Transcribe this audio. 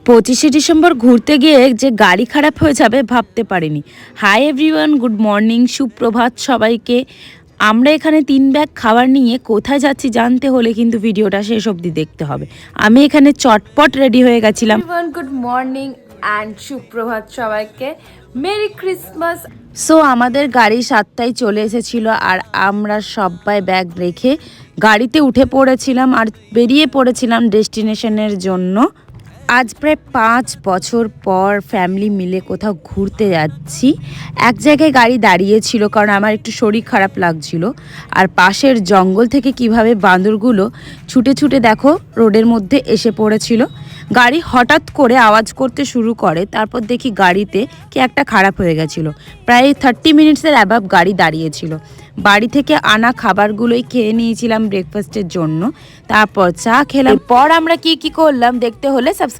25শে December ঘুরতে গিয়ে যে গাড়ি খারাপ হয়ে যাবে ভাবতে পারিনি। হাই এভরিওয়ান, গুড মর্নিং, সুপ্রভাত সবাইকে। আমরা এখানে 3 ব্যাগ খাবার নিয়ে কোথায় যাচ্ছি জানতে হলে কিন্তু ভিডিওটা শেষ অবধি দেখতে হবে। আমি এখানে চটপট রেডি হয়ে গেছিলাম। গুড মর্নিং অ্যান্ড সুপ্রভাত সবাইকে, মেরি ক্রিসমাস। সো আমাদের গাড়ি 7টায় চলে এসেছিল আর আমরা সবাই ব্যাগ রেখে গাড়িতে উঠে পড়েছিলাম আর বেরিয়ে পড়েছিলাম ডেস্টিনেশনের জন্য। আজ প্রায় 5 বছর পর ফ্যামিলি মিলে কোথাও ঘুরতে যাচ্ছি। এক জায়গায় গাড়ি দাঁড়িয়েছিল কারণ আমার একটু শরীর খারাপ লাগছিল। আর পাশের জঙ্গল থেকে কিভাবে বাঁদরগুলো ছুটে ছুটে দেখো রোডের মধ্যে এসে পড়েছিল। গাড়ি হঠাৎ করে আওয়াজ করতে শুরু করে, তারপর দেখি গাড়িতে কি একটা খারাপ হয়ে গেছিলো। প্রায় 30 মিনিটসের অ্যাবাভ গাড়ি দাঁড়িয়েছিল। বাড়ি থেকে আনা খাবারগুলোই খেয়ে নিয়েছিলাম ব্রেকফাস্টের জন্য, তারপর চা খেলাম। পর আমরা কি করলাম দেখতে হলে সাবস্ক্রাইব